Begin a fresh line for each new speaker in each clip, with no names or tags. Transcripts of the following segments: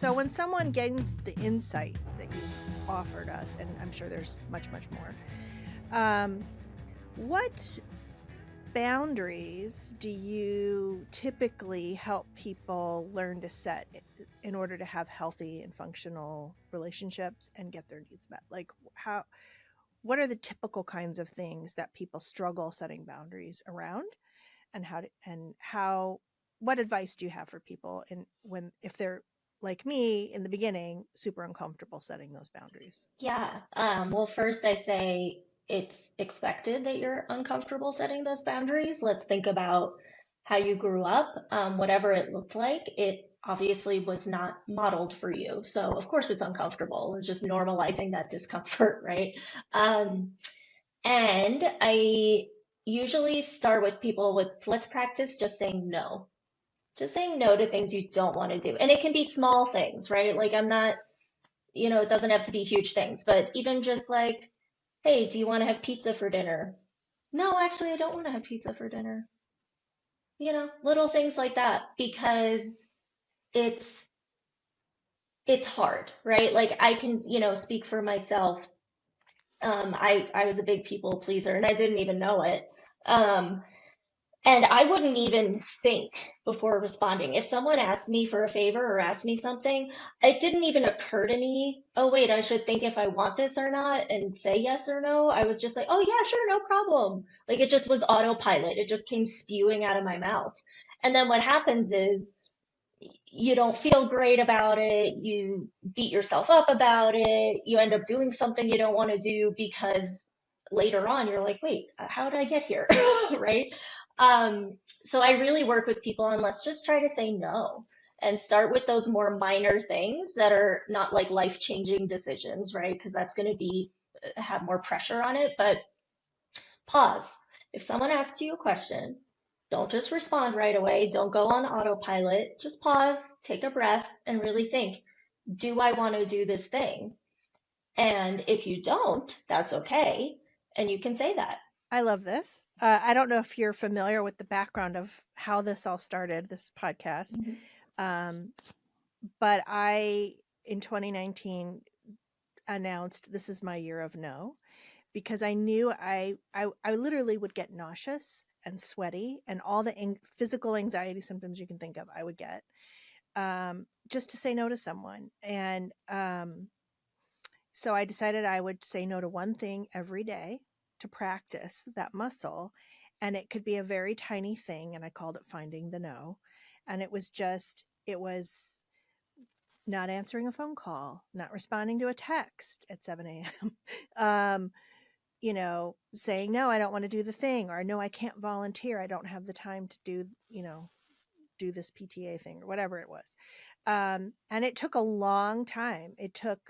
So when someone gains the insight that you've offered us, and I'm sure there's much, much more, what boundaries do you typically help people learn to set in order to have healthy and functional relationships and get their needs met? Like what are the typical kinds of things that people struggle setting boundaries around, and what advice do you have for people if they're like me in the beginning, super uncomfortable setting those boundaries?
Yeah. Well, first I say it's expected that you're uncomfortable setting those boundaries. Let's think about how you grew up. Whatever it looked like, it obviously was not modeled for you. So of course it's uncomfortable. It's just normalizing that discomfort, right? Um, and I usually start with people with let's practice just saying no. Just saying no to things you don't want to do. And it can be small things, right? Like I'm not it doesn't have to be huge things, but even just like, hey, do you want to have pizza for dinner? No, actually, I don't want to have pizza for dinner. Little things like that because it's it's hard, right? Like I can, speak for myself. I was a big people pleaser and I didn't even know it. Um, And I wouldn't even think before responding. If someone asked me for a favor or asked me something, it didn't even occur to me, oh, wait, I should think if I want this or not and say yes or no. I was just like, oh, yeah, sure, no problem. Like it just was autopilot. It just came spewing out of my mouth. And then what happens is you don't feel great about it. You beat yourself up about it. You end up doing something you don't want to do because later on you're like, wait, how did I get here? Right? Um, so I really work with people on let's just try to say no and start with those more minor things that are not like life-changing decisions, right? Because that's going to be have more pressure on it. But pause. If someone asks you a question, don't just respond right away. Don't go on autopilot. Just pause, take a breath, and really think, do I want to do this thing? And if you don't, that's okay. And you can say that.
I love this. I don't know if you're familiar with the background of how this all started, this podcast.
Mhm.
Um, but I, in 2019, announced this is my year of no, because I knew I literally would get nauseous and sweaty and all the physical anxiety symptoms you can think of, I would get, just to say no to someone. And so I decided I would say no to one thing every day to practice that muscle. And it could be a very tiny thing. And I called it finding the no. And it was not answering a phone call, not responding to a text at 7 a.m. Saying, no, I don't want to do the thing, or no, I can't volunteer. I don't have the time to do this PTA thing or whatever it was. And it took a long time. It took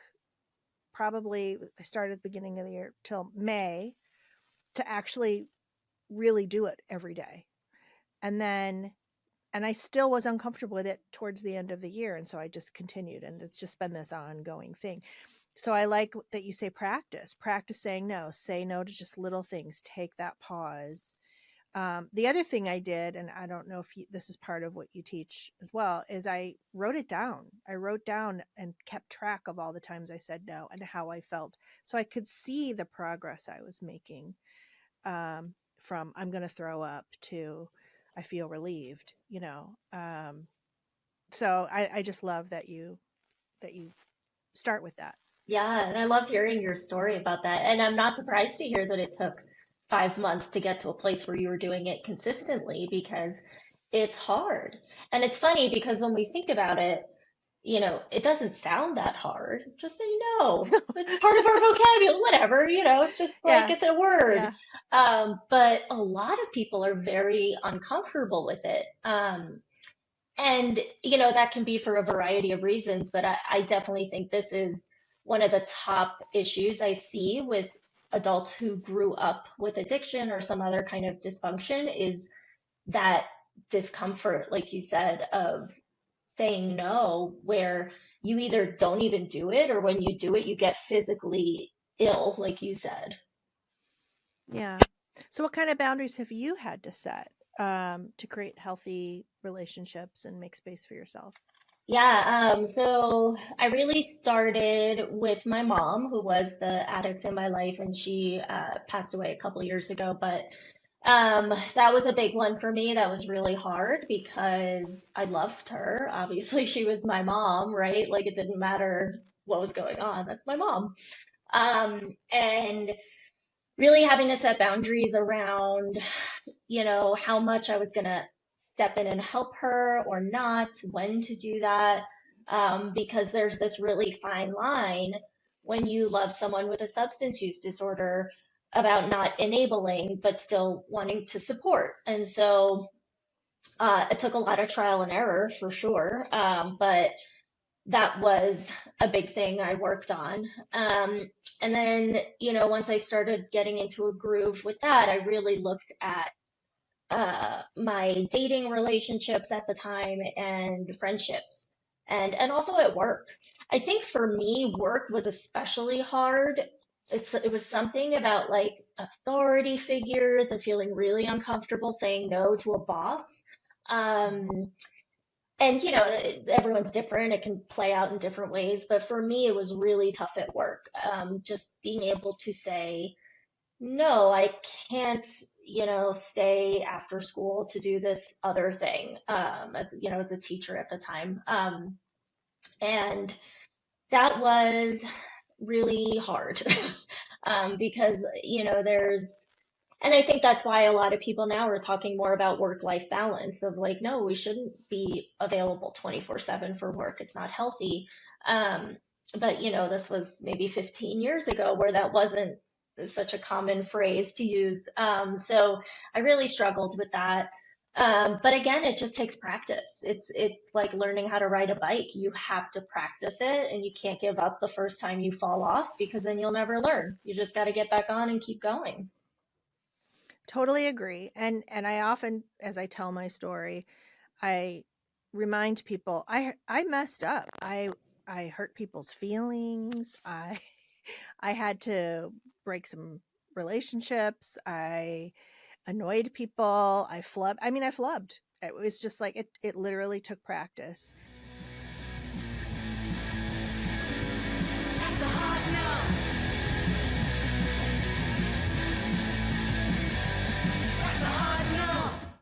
probably, I started at the beginning of the year till May to actually really do it every day. And I still was uncomfortable with it towards the end of the year. And so I just continued, and it's just been this ongoing thing. So I like that you say practice saying no, say no to just little things, take that pause. The other thing I did, and I don't know if this is part of what you teach as well, is I wrote it down. I wrote down and kept track of all the times I said no and how I felt, so I could see the progress I was making, from I'm going to throw up to I feel relieved. So I just love that you start with that.
Yeah, and I love hearing your story about that. And I'm not surprised to hear that it took 5 months to get to a place where you were doing it consistently because it's hard. And it's funny because when we think about it, it doesn't sound that hard. Just say no. It's part of our vocabulary, whatever, it's just like
Yeah,
it's a word.
yeah.
But a lot of people are very uncomfortable with it. And, that can be for a variety of reasons, but I definitely think this is one of the top issues I see with adults who grew up with addiction or some other kind of dysfunction is that discomfort, like you said, of saying no, where you either don't even do it or when you do it, you get physically ill, like you said.
Yeah. So what kind of boundaries have you had to set, to create healthy relationships and make space for yourself?
So I really started with my mom, who was the addict in my life, and she passed away a couple years ago. But that was a big one for me. That was really hard because I loved her. Obviously, she was my mom, right? Like it didn't matter what was going on. That's my mom. And really having to set boundaries around, how much I was going to step in and help her or not, when to do that. Because there's this really fine line when you love someone with a substance use disorder about not enabling, but still wanting to support. And so it took a lot of trial and error for sure. But that was a big thing I worked on. And then, once I started getting into a groove with that, I really looked at my dating relationships at the time and friendships and also at work. I think for me, work was especially hard. It was something about like authority figures and feeling really uncomfortable saying no to a boss.
Mhm.
Um, and everyone's different. It can play out in different ways, but for me it was really tough at work, just being able to say no, I can't, stay after school to do this other thing, as a teacher at the time. And that was really hard. Because and I think that's why a lot of people now are talking more about work-life balance of like, no, we shouldn't be available 24/7 for work. It's not healthy. Um, but this was maybe 15 years ago where that wasn't such a common phrase to use. So I really struggled with that. But again, it just takes practice. It's like learning how to ride a bike. You have to practice it, and you can't give up the first time you fall off because then you'll never learn. You just got to get back on and keep going.
Totally agree. And I often, as I tell my story, I remind people I messed up. I hurt people's feelings. I I had to break some relationships. I annoyed people. I flubbed. I mean, I flubbed. It was just like it literally took practice.